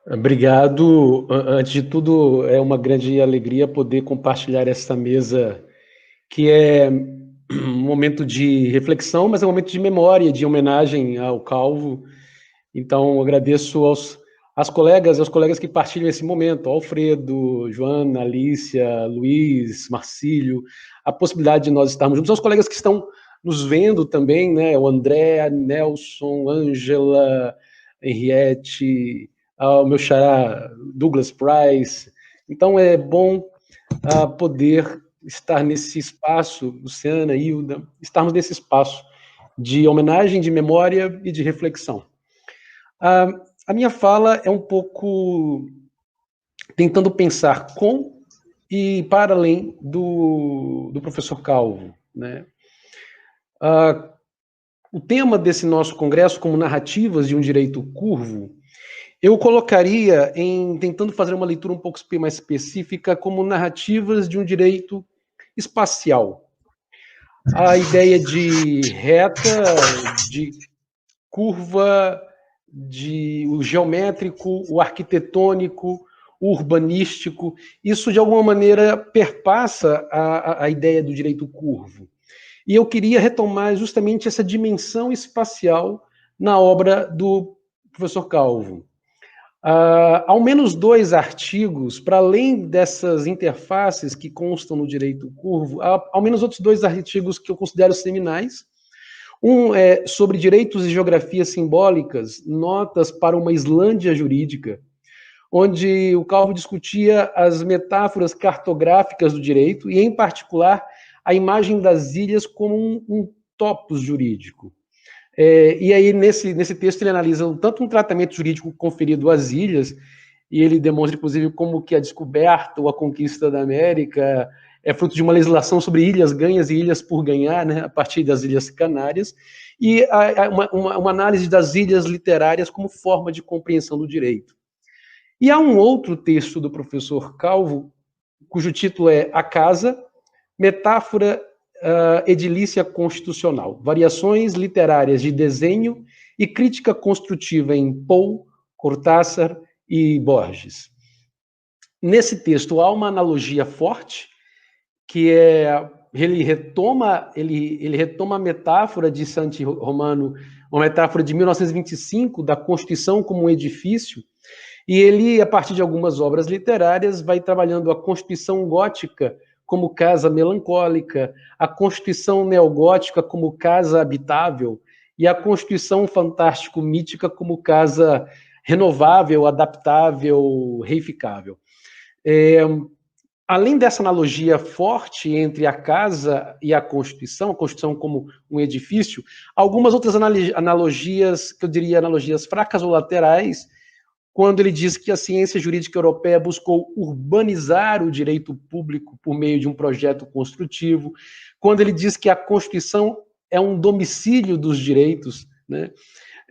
Obrigado. Antes de tudo, é uma grande alegria poder compartilhar essa mesa, que é um momento de reflexão, mas é um momento de memória, de homenagem ao Calvo. Então, agradeço aos colegas que partilham esse momento, Alfredo, Joana, Alicia, Luiz, Marcílio, a possibilidade de nós estarmos juntos, aos colegas que estão nos vendo também, né? O André, Nelson, Ângela, Henriette, o meu xará Douglas Price. Então, é bom poder estar nesse espaço, Luciana, Hilda, estarmos nesse espaço de homenagem, de memória e de reflexão. A minha fala é um pouco tentando pensar com e para além do professor Calvo, né? O tema desse nosso congresso, como narrativas de um direito curvo, eu colocaria tentando fazer uma leitura um pouco mais específica, como narrativas de um direito espacial. A ideia de reta, de curva, o geométrico, o arquitetônico, o urbanístico, isso de alguma maneira perpassa a ideia do direito curvo. E eu queria retomar justamente essa dimensão espacial na obra do professor Calvo. Ao menos 2 artigos, para além dessas interfaces que constam no direito curvo, há ao menos outros 2 artigos que eu considero seminais. Um é sobre direitos e geografias simbólicas, notas para uma Islândia jurídica, onde o Calvo discutia as metáforas cartográficas do direito e, em particular, a imagem das ilhas como um topos jurídico. E aí, nesse texto, ele analisa tanto um tratamento jurídico conferido às ilhas, e ele demonstra, inclusive, como que a descoberta ou a conquista da América é fruto de uma legislação sobre ilhas ganhas e ilhas por ganhar, né, a partir das Ilhas Canárias, e uma análise das ilhas literárias como forma de compreensão do direito. E há um outro texto do professor Calvo, cujo título é A Casa, Metáfora Edilícia Constitucional, Variações Literárias de Desenho e Crítica Construtiva em Poe, Cortázar e Borges. Nesse texto há uma analogia forte, que é ele retoma a metáfora de Santi Romano, uma metáfora de 1925 da Constituição como um edifício, e ele, a partir de algumas obras literárias, vai trabalhando a Constituição gótica como casa melancólica, a Constituição neogótica como casa habitável e a Constituição fantástico-mítica como casa renovável, adaptável, reificável. Além dessa analogia forte entre a casa e a Constituição como um edifício, algumas outras analogias, que eu diria analogias fracas ou laterais, quando ele diz que a ciência jurídica europeia buscou urbanizar o direito público por meio de um projeto construtivo, quando ele diz que a Constituição é um domicílio dos direitos, né?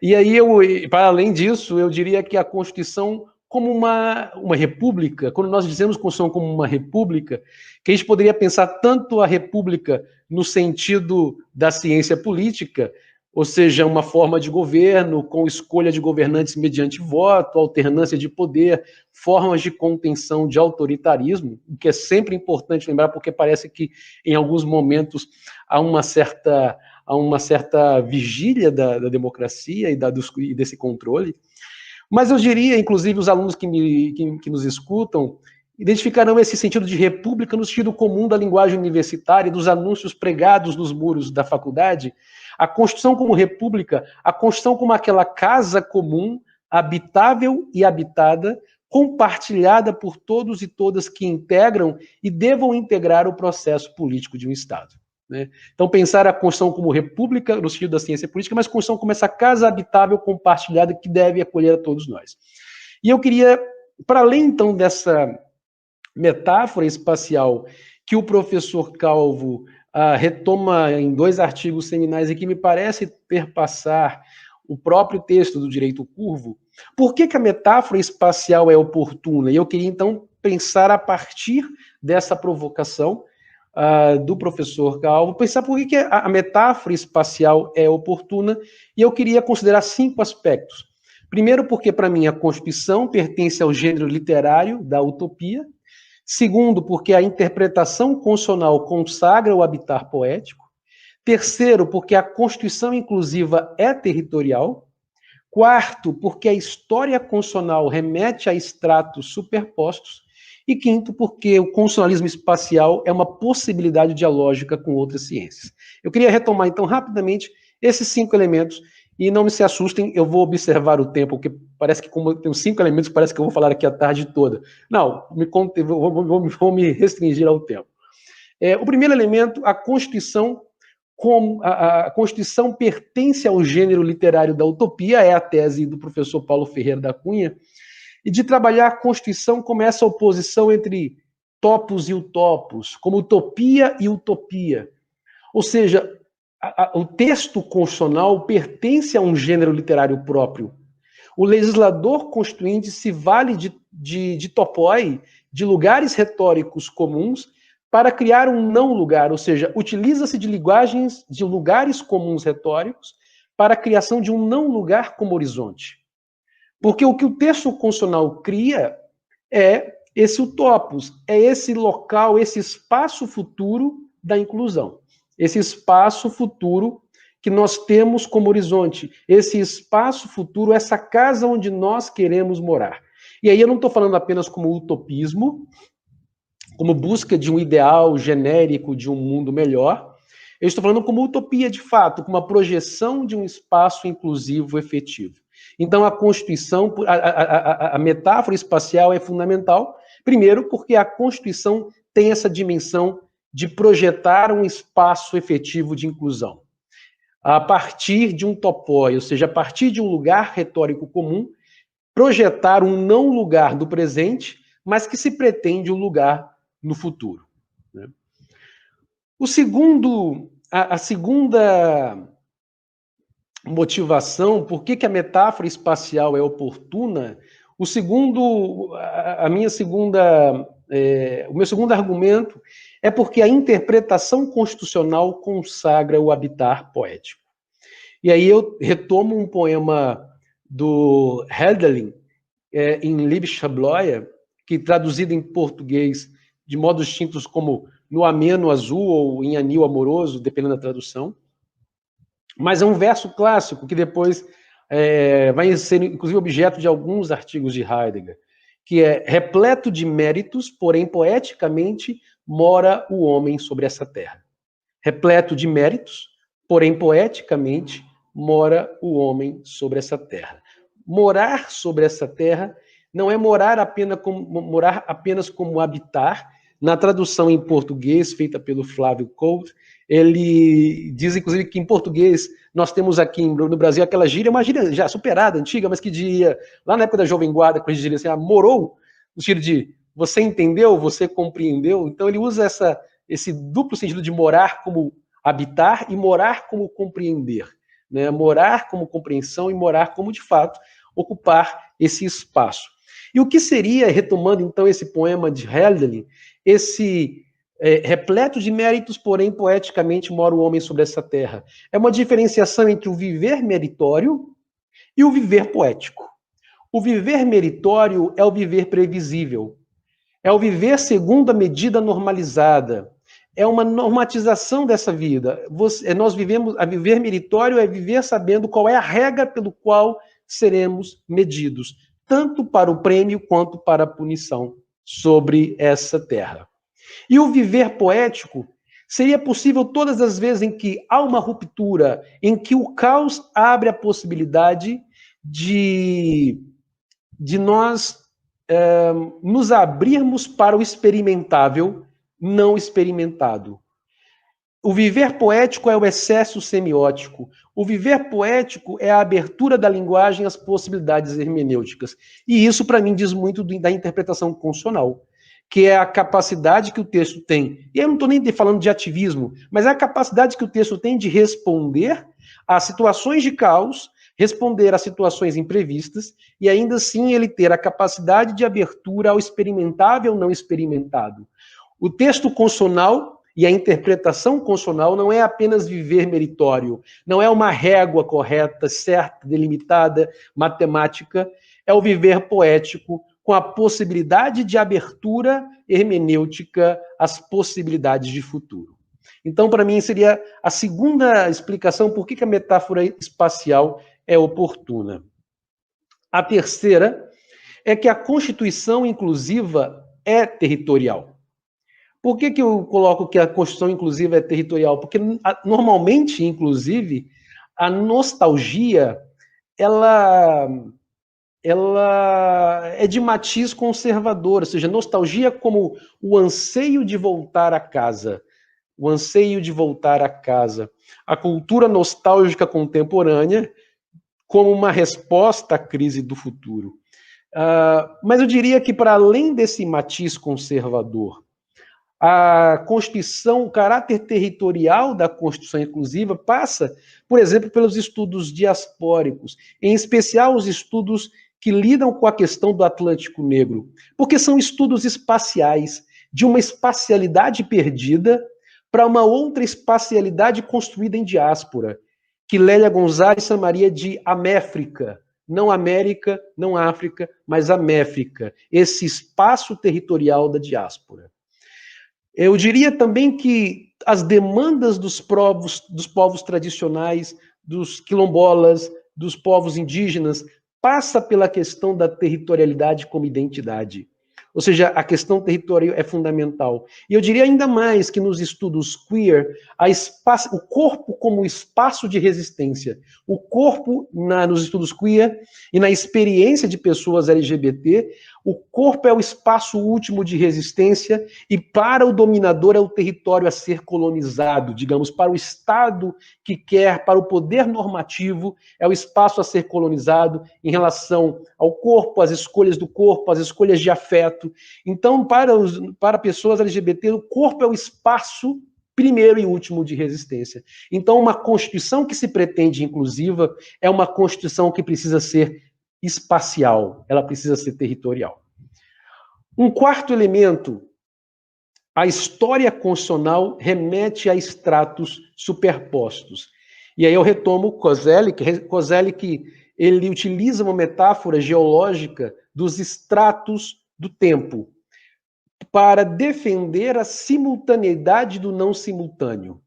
E aí, para além disso, eu diria que a Constituição como uma república, quando nós dizemos Constituição como uma república, que a gente poderia pensar tanto a república no sentido da ciência política, ou seja, uma forma de governo com escolha de governantes mediante voto, alternância de poder, formas de contenção de autoritarismo, o que é sempre importante lembrar, porque parece que em alguns momentos há uma certa vigília da democracia e desse controle. Mas eu diria, inclusive, os alunos que nos escutam identificarão esse sentido de república no sentido comum da linguagem universitária, dos anúncios pregados nos muros da faculdade, a Constituição como república, a Constituição como aquela casa comum, habitável e habitada, compartilhada por todos e todas que integram e devam integrar o processo político de um Estado. Né? Então, pensar a Constituição como república, no sentido da ciência política, mas a Constituição como essa casa habitável compartilhada que deve acolher a todos nós. E eu queria, para além, então, dessa metáfora espacial que o professor Calvo retoma em 2 artigos seminais e que me parece perpassar o próprio texto do direito curvo, por que a metáfora espacial é oportuna? E eu queria, então, pensar a partir dessa provocação do professor Calvo, pensar por que a metáfora espacial é oportuna, e eu queria considerar 5 aspectos. Primeiro, porque, para mim, a Constituição pertence ao gênero literário da utopia. Segundo, porque a interpretação constitucional consagra o habitar poético. Terceiro, porque a Constituição inclusiva é territorial. Quarto, porque a história constitucional remete a estratos superpostos. E quinto, porque o constitucionalismo espacial é uma possibilidade dialógica com outras ciências. Eu queria retomar, então, rapidamente, esses 5 elementos, e não se assustem, eu vou observar o tempo, porque parece que, como eu tenho 5 elementos, parece que eu vou falar aqui a tarde toda. Não, vou me restringir ao tempo. O primeiro elemento, a Constituição, a Constituição pertence ao gênero literário da utopia, é a tese do professor Paulo Ferreira da Cunha, e de trabalhar a Constituição como essa oposição entre topos e utopos, como utopia e utopia. Ou seja, o texto constitucional pertence a um gênero literário próprio. O legislador constituinte se vale de topoi, de lugares retóricos comuns, para criar um não-lugar, ou seja, utiliza-se de linguagens, de lugares comuns retóricos, para a criação de um não-lugar como horizonte. Porque o que o texto constitucional cria é esse utopos, é esse local, esse espaço futuro da inclusão. Esse espaço futuro que nós temos como horizonte, esse espaço futuro, essa casa onde nós queremos morar. E aí eu não estou falando apenas como utopismo, como busca de um ideal genérico de um mundo melhor, eu estou falando como utopia de fato, como uma projeção de um espaço inclusivo efetivo. Então a Constituição, a metáfora espacial é fundamental, primeiro porque a Constituição tem essa dimensão de projetar um espaço efetivo de inclusão. A partir de um topoi, ou seja, a partir de um lugar retórico comum, projetar um não lugar do presente, mas que se pretende um lugar no futuro. Né? A segunda motivação, por que a metáfora espacial é oportuna, o meu segundo argumento é porque a interpretação constitucional consagra o habitar poético. E aí eu retomo um poema do Hölderlin, em Liebeschaubleue, que traduzido em português de modos distintos como No Ameno Azul ou em Anil Amoroso, dependendo da tradução. Mas é um verso clássico que depois vai ser, inclusive, objeto de alguns artigos de Heidegger, que é repleto de méritos, porém poeticamente mora o homem sobre essa terra. Repleto de méritos, porém poeticamente mora o homem sobre essa terra. Morar sobre essa terra não é morar apenas como habitar. Na tradução em português, feita pelo Flávio Couto, ele diz, inclusive, que em português nós temos aqui no Brasil aquela gíria, uma gíria já superada, antiga, mas que dizia, lá na época da Jovem Guarda, que a gente diria assim, morou, no sentido de você entendeu, você compreendeu. Então ele usa esse duplo sentido de morar como habitar e morar como compreender. Né? Morar como compreensão e morar como, de fato, ocupar esse espaço. E o que seria, retomando então esse poema de Hölderlin, esse repleto de méritos, porém poeticamente mora o homem sobre essa terra? É uma diferenciação entre o viver meritório e o viver poético. O viver meritório é o viver previsível, é o viver segundo a medida normalizada, é uma normatização dessa vida. A viver meritório é viver sabendo qual é a regra pelo qual seremos medidos, tanto para o prêmio quanto para a punição sobre essa terra. E o viver poético seria possível todas as vezes em que há uma ruptura, em que o caos abre a possibilidade de nós nos abrirmos para o experimentável, não experimentado. O viver poético é o excesso semiótico. O viver poético é a abertura da linguagem às possibilidades hermenêuticas. E isso, para mim, diz muito da interpretação constitucional, que é a capacidade que o texto tem. E eu não estou nem falando de ativismo, mas é a capacidade que o texto tem de responder a situações de caos, responder a situações imprevistas, e ainda assim ele ter a capacidade de abertura ao experimentável não experimentado. O texto constitucional, E a interpretação constitucional não é apenas viver meritório, não é uma régua correta, certa, delimitada, matemática, é o viver poético com a possibilidade de abertura hermenêutica às possibilidades de futuro. Então, para mim, seria a segunda explicação por que a metáfora espacial é oportuna. A terceira é que a Constituição inclusiva é territorial. Por que eu coloco que a Constituição inclusiva é territorial? Porque, normalmente, inclusive, a nostalgia, ela é de matiz conservador, ou seja, nostalgia como o anseio de voltar a casa. O anseio de voltar a casa. A cultura nostálgica contemporânea como uma resposta à crise do futuro. Mas eu diria que, para além desse matiz conservador, a Constituição, o caráter territorial da Constituição inclusiva passa, por exemplo, pelos estudos diaspóricos, em especial os estudos que lidam com a questão do Atlântico Negro, porque são estudos espaciais, de uma espacialidade perdida para uma outra espacialidade construída em diáspora, que Lélia Gonzalez chamaria de Améfrica, não América, não África, mas Améfrica, esse espaço territorial da diáspora. Eu diria também que as demandas dos povos tradicionais, dos quilombolas, dos povos indígenas, passa pela questão da territorialidade como identidade. Ou seja, a questão territorial é fundamental. E eu diria ainda mais que nos estudos queer, o corpo como espaço de resistência, o corpo nos estudos queer e na experiência de pessoas LGBT, o corpo é o espaço último de resistência e para o dominador é o território a ser colonizado, digamos, para o Estado que quer, para o poder normativo, é o espaço a ser colonizado em relação ao corpo, às escolhas do corpo, às escolhas de afeto. Então, para pessoas LGBT, o corpo é o espaço primeiro e último de resistência. Então, uma Constituição que se pretende inclusiva é uma Constituição que precisa ser espacial, ela precisa ser territorial. Um quarto elemento, a história constitucional remete a estratos superpostos. E aí eu retomo Kozelik, ele utiliza uma metáfora geológica dos estratos do tempo para defender a simultaneidade do não simultâneo.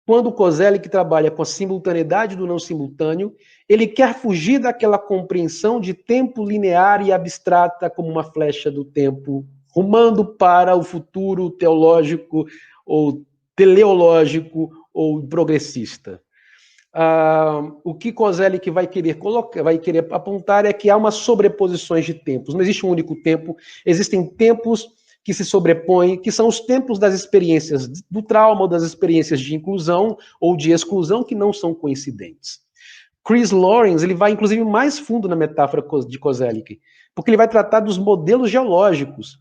Quando Kozelik trabalha com a simultaneidade do não simultâneo, ele quer fugir daquela compreensão de tempo linear e abstrata como uma flecha do tempo, rumando para o futuro teológico ou teleológico ou progressista. O que Kozelik vai querer apontar é que há umas sobreposições de tempos. Não existe um único tempo, existem tempos que se sobrepõem, que são os tempos das experiências do trauma, ou das experiências de inclusão ou de exclusão, que não são coincidentes. Chris Lawrence, ele vai, inclusive, mais fundo na metáfora de Kozelik, porque ele vai tratar dos modelos geológicos,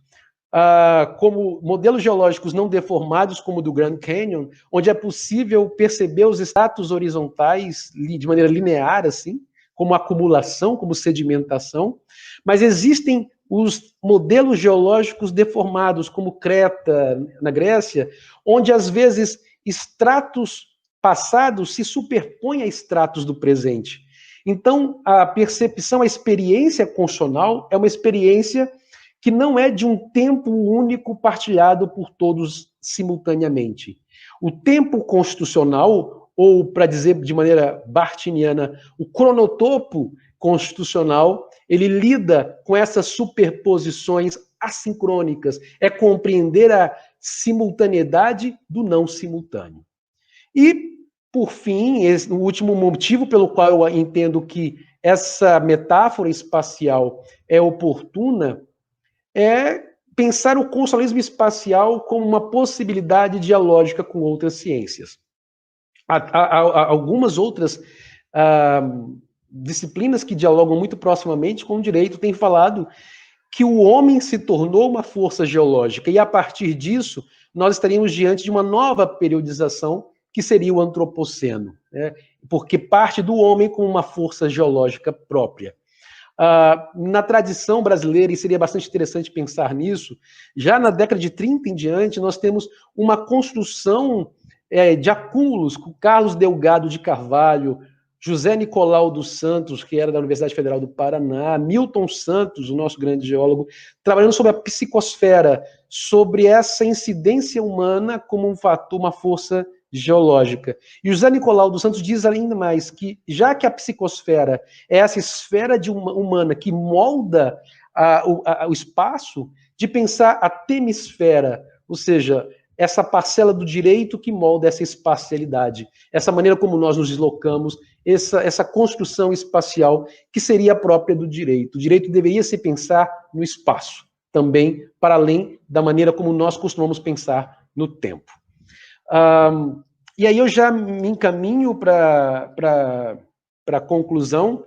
como modelos geológicos não deformados, como o do Grand Canyon, onde é possível perceber os estratos horizontais de maneira linear, assim, como acumulação, como sedimentação, mas existem os modelos geológicos deformados, como Creta, na Grécia, onde, às vezes, estratos passados se superpõem a estratos do presente. Então, a percepção, a experiência constitucional é uma experiência que não é de um tempo único partilhado por todos simultaneamente. O tempo constitucional, ou, para dizer de maneira bartiniana, o cronotopo constitucional, ele lida com essas superposições assincrônicas, é compreender a simultaneidade do não simultâneo. E, por fim, o último motivo pelo qual eu entendo que essa metáfora espacial é oportuna é pensar o constitucionalismo espacial como uma possibilidade dialógica com outras ciências. Há algumas outras disciplinas que dialogam muito proximamente com o direito têm falado que o homem se tornou uma força geológica e, a partir disso, nós estaríamos diante de uma nova periodização que seria o antropoceno, né? Porque parte do homem como uma força geológica própria. Na tradição brasileira, e seria bastante interessante pensar nisso, já na década de 30 em diante, nós temos uma construção de acúmulos com Carlos Delgado de Carvalho, José Nicolau dos Santos, que era da Universidade Federal do Paraná, Milton Santos, o nosso grande geólogo, trabalhando sobre a psicosfera, sobre essa incidência humana como um fator, uma força geológica. E José Nicolau dos Santos diz ainda mais que, já que a psicosfera é essa esfera humana que molda o espaço, de pensar a temisfera, ou seja, essa parcela do direito que molda essa espacialidade, essa maneira como nós nos deslocamos, essa construção espacial que seria própria do direito. O direito deveria se pensar no espaço, também para além da maneira como nós costumamos pensar no tempo. E aí eu já me encaminho para a conclusão.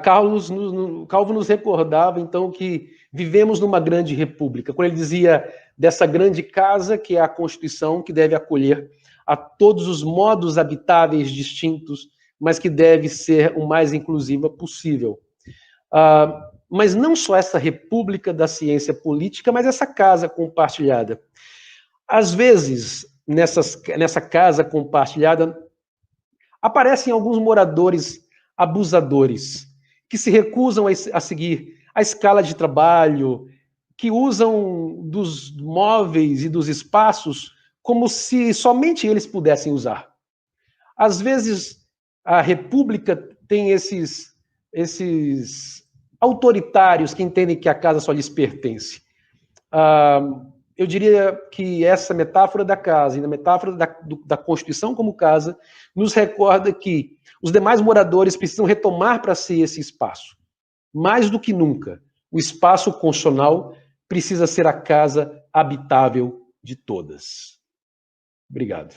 Calvo nos recordava, então, que vivemos numa grande república, quando ele dizia dessa grande casa que é a Constituição, que deve acolher a todos os modos habitáveis distintos, mas que deve ser o mais inclusiva possível. Mas não só essa república da ciência política, mas essa casa compartilhada. Às vezes, nessa casa compartilhada, aparecem alguns moradores abusadores, que se recusam a seguir a escala de trabalho, que usam dos móveis e dos espaços como se somente eles pudessem usar. Às vezes, a república tem esses autoritários que entendem que a casa só lhes pertence. Eu diria que essa metáfora da casa e a metáfora da Constituição como casa nos recorda que os demais moradores precisam retomar para si esse espaço. Mais do que nunca, o espaço constitucional precisa ser a casa habitável de todas. Obrigado.